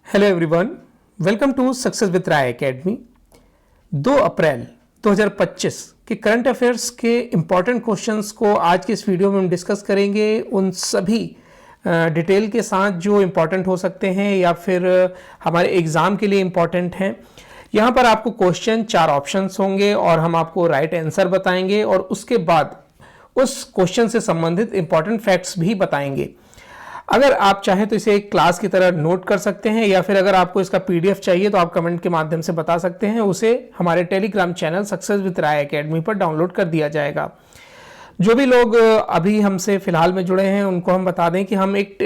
Hello everyone, welcome to success with Rai academy. 2 April 2025 के current affairs के important questions को आज के इस वीडियो में हम डिस्कस करेंगे। उन सभी डिटेल के साथ जो इम्पॉर्टेंट हो सकते हैं या फिर हमारे एग्ज़ाम के लिए इम्पॉर्टेंट हैं। यहाँ पर आपको क्वेश्चन 4 ऑप्शंस होंगे और हम आपको राइट आंसर बताएंगे और उसके बाद उस क्वेश्चन से संबंधित इम्पॉर्टेंट फैक्ट्स भी बताएंगे। अगर आप चाहें तो इसे एक क्लास की तरह नोट कर सकते हैं या फिर अगर आपको इसका पीडीएफ चाहिए तो आप कमेंट के माध्यम से बता सकते हैं। उसे हमारे Telegram channel success with Rai academy पर डाउनलोड कर दिया जाएगा। जो भी लोग अभी हमसे फिलहाल में जुड़े हैं उनको हम बता दें कि हम एक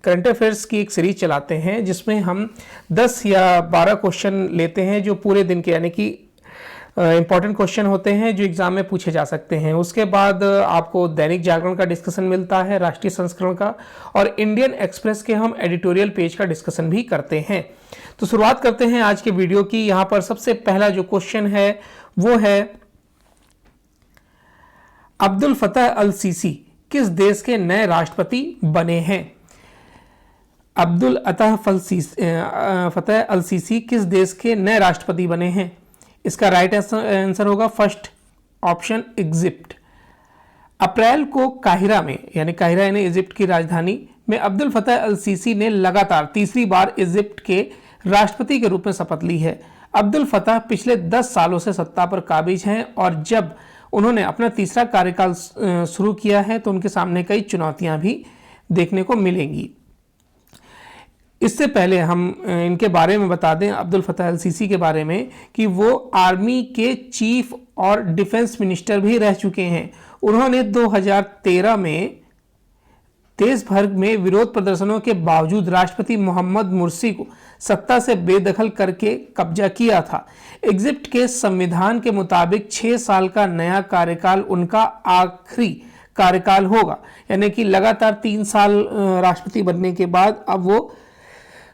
करंट अफेयर्स की एक सीरीज चलाते हैं जिसमें हम 10 या 12 क्वेश्चन लेते हैं जो पूरे दिन के यानी कि इंपॉर्टेंट क्वेश्चन होते हैं जो एग्जाम में पूछे जा सकते हैं। उसके बाद आपको दैनिक जागरण का डिस्कशन मिलता है, राष्ट्रीय संस्करण का, और इंडियन एक्सप्रेस के हम एडिटोरियल पेज का डिस्कशन भी करते हैं। तो शुरुआत करते हैं आज के वीडियो की। यहाँ पर सबसे पहला जो क्वेश्चन है वो है, अब्दुल फतह अल सीसी किस देश के नए राष्ट्रपति बने हैं? अब्दुल फतह अल सीसी किस देश के नए राष्ट्रपति बने हैं? इसका राइट आंसर होगा फर्स्ट ऑप्शन, इजिप्ट। अप्रैल को काहिरा में यानी इजिप्ट की राजधानी में अब्दुल फतह अल सीसी ने लगातार तीसरी बार इजिप्ट के राष्ट्रपति के रूप में शपथ ली है। अब्दुल फतह पिछले 10 सालों से सत्ता पर काबिज हैं और जब उन्होंने अपना तीसरा कार्यकाल शुरू किया है तो उनके सामने कई चुनौतियां भी देखने को मिलेंगी। इससे पहले हम इनके बारे में बता दें, अब्दुल फतह अल सीसी के बारे में, कि वो आर्मी के चीफ और डिफेंस मिनिस्टर भी रह चुके हैं। उन्होंने 2013 में देश भर में विरोध प्रदर्शनों के बावजूद राष्ट्रपति मोहम्मद मुर्सी को सत्ता से बेदखल करके कब्जा किया था। इजिप्ट के संविधान के मुताबिक 6 साल का नया कार्यकाल उनका आखिरी कार्यकाल होगा, यानी कि लगातार 3 साल राष्ट्रपति बनने के बाद अब वो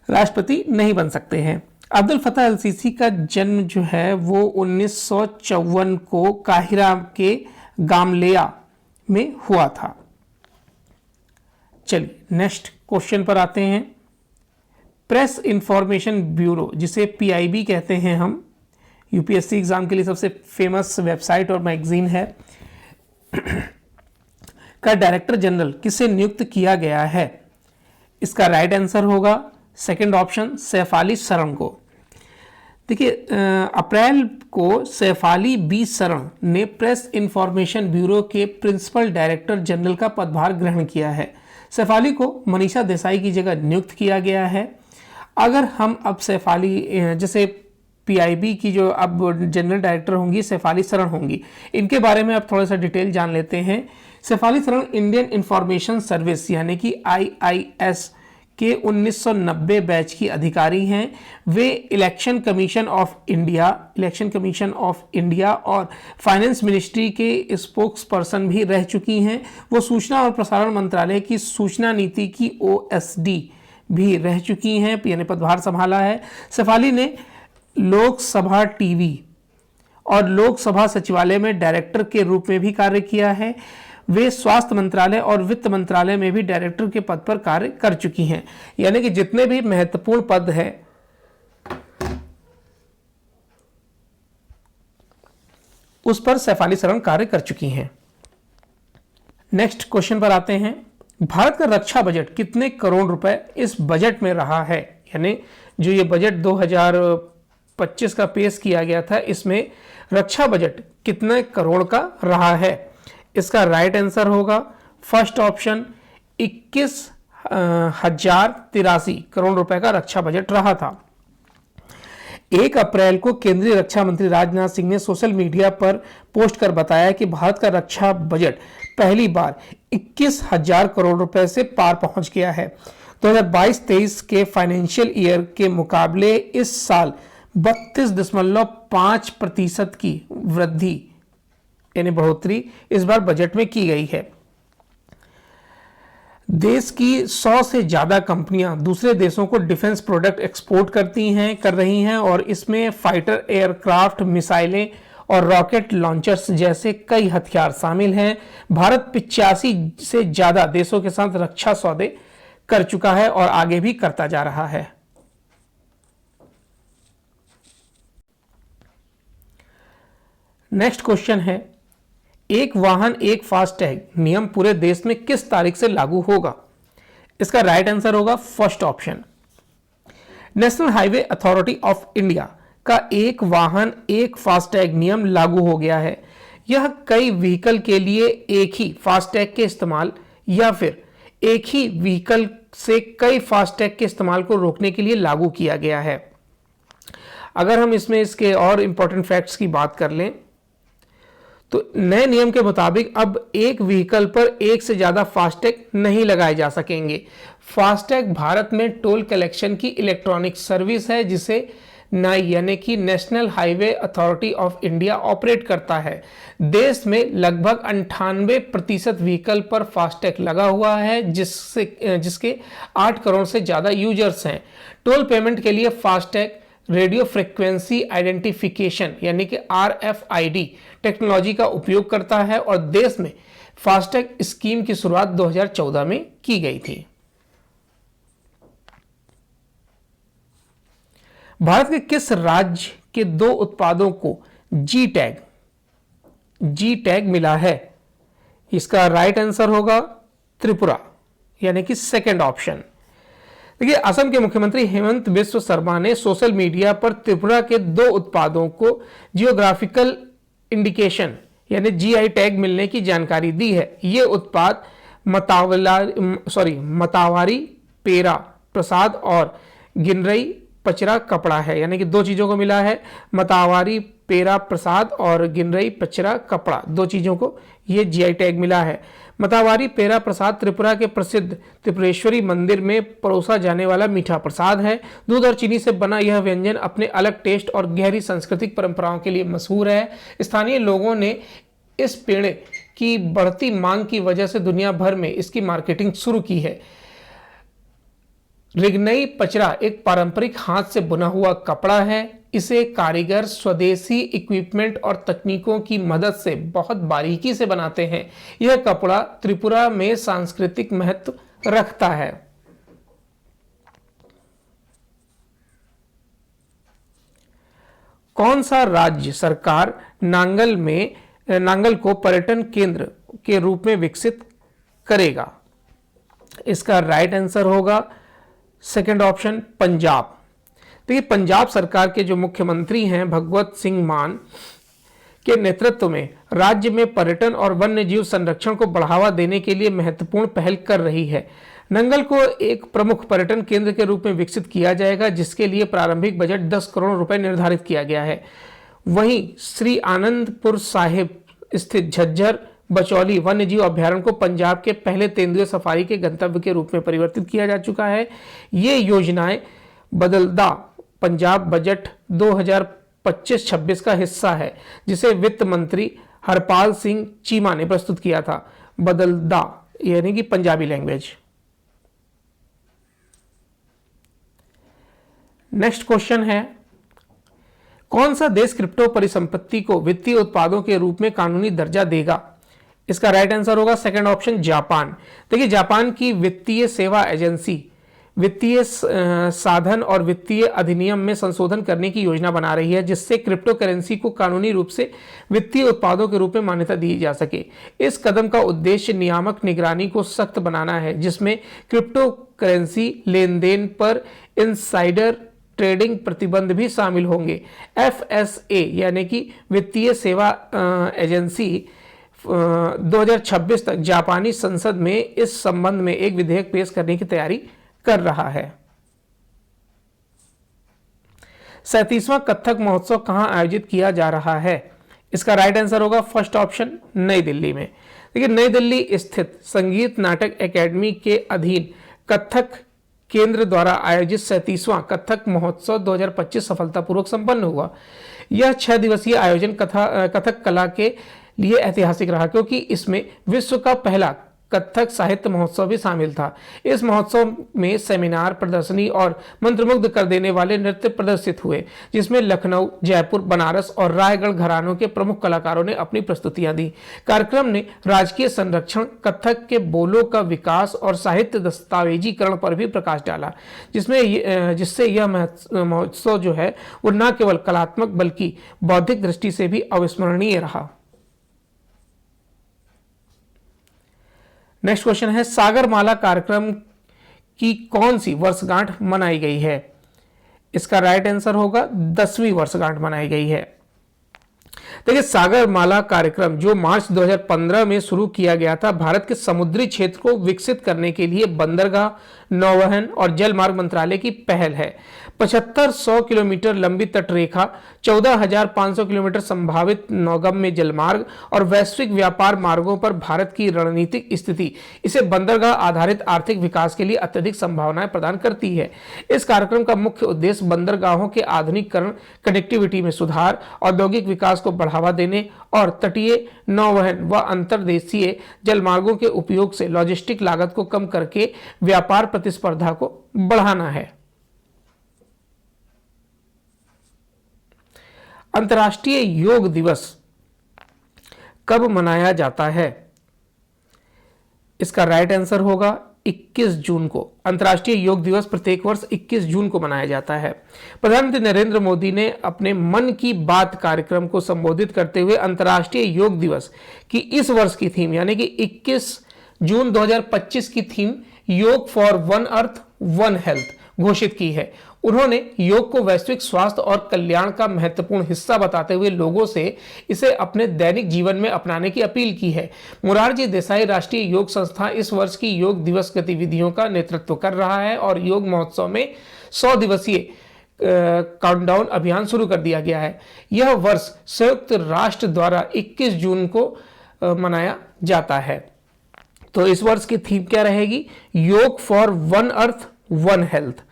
राष्ट्रपति नहीं बन सकते हैं। अब्दुल फतह अल सीसी का जन्म जो है वो 1954 को काहिरा के गामलेया में हुआ था। चलिए नेक्स्ट क्वेश्चन पर आते हैं। प्रेस इंफॉर्मेशन ब्यूरो, जिसे पीआईबी कहते हैं हम, यूपीएससी एग्जाम के लिए सबसे फेमस वेबसाइट और मैगजीन है, का डायरेक्टर जनरल किसे नियुक्त किया गया है? इसका राइट आंसर होगा सेकंड ऑप्शन, सैफ अली सरन को। देखिए, अप्रैल को सैफ अली बी सरन ने प्रेस इंफॉर्मेशन ब्यूरो के प्रिंसिपल डायरेक्टर जनरल का पदभार ग्रहण किया है। सैफ अली को मनीषा देसाई की जगह नियुक्त किया गया है। अगर हम अब सैफ अली, जैसे पीआईबी की जो अब जनरल डायरेक्टर होंगी सैफ अली सरन होंगी, इनके बारे में अब थोड़ा सा डिटेल जान लेते हैं। Saif Ali Saran Indian information service यानी कि आईआईएस के 1990 बैच की अधिकारी हैं। वे इलेक्शन कमीशन ऑफ इंडिया और फाइनेंस मिनिस्ट्री के स्पोक्स पर्सन भी रह चुकी हैं। वो सूचना और प्रसारण मंत्रालय की सूचना नीति की ओएसडी भी रह चुकी हैं, यानी पदभार संभाला है। सैफ अली ने लोकसभा टीवी और लोकसभा सचिवालय में डायरेक्टर के रूप में भी कार्य किया है। वे स्वास्थ्य मंत्रालय और वित्त मंत्रालय में भी डायरेक्टर के पद पर कार्य कर चुकी हैं, यानी कि जितने भी महत्वपूर्ण पद हैं उस पर सैफ अली सरन कार्य कर चुकी हैं। नेक्स्ट क्वेश्चन पर आते हैं। भारत का रक्षा बजट कितने करोड़ रुपए इस बजट में रहा है? यानी जो ये बजट 2025 का पेश किया गया था, इसमें रक्षा बजट कितने करोड़ का रहा है? इसका राइट आंसर होगा फर्स्ट ऑप्शन, 21,083 करोड़ रुपए का रक्षा बजट रहा था। 1 अप्रैल को केंद्रीय रक्षा मंत्री राजनाथ सिंह ने सोशल मीडिया पर पोस्ट कर बताया कि भारत का रक्षा बजट पहली बार 21,000 करोड़ रुपए से पार पहुंच गया है। 2022-23 के फाइनेंशियल ईयर के मुकाबले इस साल 32.5% की वृद्धि यानी बढ़ोतरी इस बार बजट में की गई है। देश की 100 से ज्यादा कंपनियां दूसरे देशों को डिफेंस प्रोडक्ट एक्सपोर्ट कर रही हैं और इसमें फाइटर एयरक्राफ्ट, मिसाइलें और रॉकेट लॉन्चर्स जैसे कई हथियार शामिल हैं। भारत 85 से ज्यादा देशों के साथ रक्षा सौदे कर चुका है और आगे भी करता जा रहा है। नेक्स्ट क्वेश्चन है, एक वाहन एक फास्टैग नियम पूरे देश में किस तारीख से लागू होगा? इसका राइट आंसर होगा first option. National highway authority of India का एक वाहन एक फास्टैग नियम लागू हो गया है। यह कई व्हीकल के लिए एक ही फास्टैग के इस्तेमाल या फिर एक ही व्हीकल से कई फास्टैग के इस्तेमाल को रोकने के लिए लागू किया गया है। अगर हम इसमें इसके और इंपॉर्टेंट फैक्ट्स की बात कर लें तो नए नियम के मुताबिक अब एक व्हीकल पर एक से ज्यादा फास्टैग नहीं लगाए जा सकेंगे। फास्टैग भारत में टोल कलेक्शन की इलेक्ट्रॉनिक सर्विस है जिसे नाई यानी कि national highway authority of India operate करता है। देश में लगभग 98% व्हीकल पर फास्टैग लगा हुआ है जिसके 8 करोड़ से ज्यादा यूजर्स हैं। टोल पेमेंट के लिए फास्टैग रेडियो फ्रीक्वेंसी आइडेंटिफिकेशन यानी कि RFID टेक्नोलॉजी का उपयोग करता है और देश में फास्टैग स्कीम की शुरुआत 2014 में की गई थी। भारत के किस राज्य के 2 उत्पादों को जी टैग मिला है? इसका राइट आंसर होगा त्रिपुरा यानी कि सेकंड ऑप्शन। देखिए, असम के मुख्यमंत्री हेमंत बिस्व शर्मा ने सोशल मीडिया पर त्रिपुरा के 2 उत्पादों को जियोग्राफिकल इंडिकेशन यानी GI टैग मिलने की जानकारी दी है। ये उत्पाद मतावारी पेरा प्रसाद और गिनरई पचरा कपड़ा है, यानी कि 2 चीजों को मिला है। मतावारी पेरा प्रसाद और गिनरई पचरा कपड़ा 2 चीजों को ये GI टैग मिला है। मतावारी पेरा प्रसाद त्रिपुरा के प्रसिद्ध त्रिपुरेश्वरी मंदिर में परोसा जाने वाला मीठा प्रसाद है। दूध और चीनी से बना यह व्यंजन अपने अलग टेस्ट और गहरी सांस्कृतिक परंपराओं के लिए मशहूर है। स्थानीय लोगों ने इस पेड़े की बढ़ती मांग की वजह से दुनिया भर में इसकी मार्केटिंग शुरू की है। रिगनई पचरा एक पारंपरिक हाथ से बुना हुआ कपड़ा है। इसे कारीगर स्वदेशी इक्विपमेंट और तकनीकों की मदद से बहुत बारीकी से बनाते हैं। यह कपड़ा त्रिपुरा में सांस्कृतिक महत्व रखता है। कौन सा राज्य सरकार नांगल को पर्यटन केंद्र के रूप में विकसित करेगा? इसका राइट आंसर होगा सेकंड ऑप्शन, पंजाब। देखिए, पंजाब सरकार के जो मुख्यमंत्री हैं भगवत सिंह मान के नेतृत्व में राज्य में पर्यटन और वन्य जीव संरक्षण को बढ़ावा देने के लिए महत्वपूर्ण पहल कर रही है। नंगल को एक प्रमुख पर्यटन केंद्र के रूप में विकसित किया जाएगा जिसके लिए प्रारंभिक बजट 10 करोड़ रुपए निर्धारित किया गया है। वहीं श्री आनंदपुर साहिब स्थित झज्जर बचौली वन्य जीव अभ्यारण्य को पंजाब के पहले तेंदुए सफारी के गंतव्य के रूप में परिवर्तित किया जा चुका है। ये योजनाएं बदलदा पंजाब बजट 2025-26 का हिस्सा है जिसे वित्त मंत्री हरपाल सिंह चीमा ने प्रस्तुत किया था। बदलदा यानी कि पंजाबी लैंग्वेज। नेक्स्ट क्वेश्चन है, कौन सा देश क्रिप्टो परिसंपत्ति को वित्तीय उत्पादों के रूप में कानूनी दर्जा देगा? इसका राइट आंसर होगा सेकंड ऑप्शन, जापान। देखिए, जापान की वित्तीय सेवा एजेंसी वित्तीय साधन और वित्तीय अधिनियम में संशोधन करने की योजना बना रही है जिससे क्रिप्टो करेंसी को कानूनी रूप से वित्तीय उत्पादों के रूप में मान्यता दी जा सके। इस कदम का उद्देश्य नियामक निगरानी को सख्त बनाना है जिसमें क्रिप्टो करेंसी लेन देन पर इनसाइडर ट्रेडिंग प्रतिबंध भी शामिल होंगे। FSA यानी कि वित्तीय सेवा एजेंसी 2026 तक जापानी संसद में इस संबंध में एक विधेयक पेश करने की तैयारी कर रहा है। 37वां कथक महोत्सव कहां आयोजित किया जा रहा है? इसका राइट आंसर होगा फर्स्ट ऑप्शन, नई दिल्ली में। देखिए, नई दिल्ली स्थित संगीत नाटक एकेडमी के अधीन कथक केंद्र द्वारा आयोजित 37वां कथक महोत्सव 2025 सफलतापूर्वक संपन्न हुआ। यह 6 दिवसीय आयोजन कथक कला के लिए ऐतिहासिक रहा क्योंकि इसमें विश्व का पहला कथक साहित्य महोत्सव भी शामिल था। इस महोत्सव में सेमिनार, प्रदर्शनी और मंत्रमुग्ध कर देने वाले नृत्य प्रदर्शित हुए, जिसमें लखनऊ, जयपुर, बनारस और रायगढ़ घरानों के प्रमुख कलाकारों ने अपनी प्रस्तुतियां दी। कार्यक्रम ने राजकीय संरक्षण, कथक के बोलों का विकास और साहित्य दस्तावेजीकरण पर भी प्रकाश डाला, जिससे यह महोत्सव जो है वो न केवल कलात्मक बल्कि बौद्धिक दृष्टि से भी अविस्मरणीय रहा। नेक्स्ट क्वेश्चन है, सागरमाला कार्यक्रम की कौन सी वर्षगांठ मनाई गई है? इसका राइट आंसर होगा 10वीं वर्षगांठ मनाई गई है। देखिए, सागरमाला कार्यक्रम जो मार्च 2015 में शुरू किया गया था, भारत के समुद्री क्षेत्र को विकसित करने के लिए बंदरगाह, नौवहन और जल मार्ग मंत्रालय की पहल है। 7500 किलोमीटर लंबी तटरेखा, 14,500 किलोमीटर संभावित नौगम्य जलमार्ग और वैश्विक व्यापार मार्गों पर भारत की रणनीतिक स्थिति इसे बंदरगाह आधारित आर्थिक विकास के लिए अत्यधिक संभावनाएं प्रदान करती है। इस कार्यक्रम का मुख्य उद्देश्य बंदरगाहों के आधुनिकीकरण, कनेक्टिविटी में सुधार, औद्योगिक विकास को बढ़ावा देने और तटीय नौवहन व अंतर्देशीय जलमार्गों के उपयोग से लॉजिस्टिक लागत को कम करके व्यापार प्रतिस्पर्धा को बढ़ाना है। अंतर्राष्ट्रीय योग दिवस कब मनाया जाता है? इसका राइट आंसर होगा 21 जून को। अंतर्राष्ट्रीय योग दिवस प्रत्येक वर्ष 21 जून को मनाया जाता है। प्रधानमंत्री नरेंद्र मोदी ने अपने मन की बात कार्यक्रम को संबोधित करते हुए अंतर्राष्ट्रीय योग दिवस की इस वर्ष की थीम यानी कि 21 जून 2025 की थीम योग for one earth one health घोषित की है। उन्होंने योग को वैश्विक स्वास्थ्य और कल्याण का महत्वपूर्ण हिस्सा बताते हुए लोगों से इसे अपने दैनिक जीवन में अपनाने की अपील की है। मोरारजी देसाई राष्ट्रीय योग संस्थान इस वर्ष की योग दिवस गतिविधियों का नेतृत्व कर रहा है और योग महोत्सव में 100 दिवसीय काउंटडाउन अभियान शुरू कर दिया गया है। यह वर्ष संयुक्त राष्ट्र द्वारा 21 जून को मनाया जाता है। तो इस वर्ष की थीम क्या रहेगी? योग for one earth one health.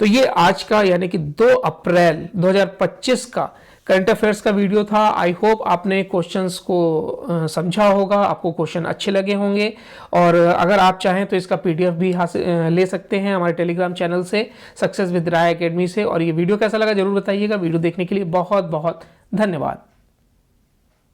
तो ये आज का यानी कि 2 अप्रैल 2025 का करंट अफेयर्स का वीडियो था। आई होप आपने क्वेश्चंस को समझा होगा, आपको क्वेश्चन अच्छे लगे होंगे और अगर आप चाहें तो इसका पीडीएफ भी ले सकते हैं हमारे टेलीग्राम चैनल से, सक्सेस विद राय एकेडमी से। और ये वीडियो कैसा लगा जरूर बताइएगा। वीडियो देखने के लिए बहुत बहुत धन्यवाद।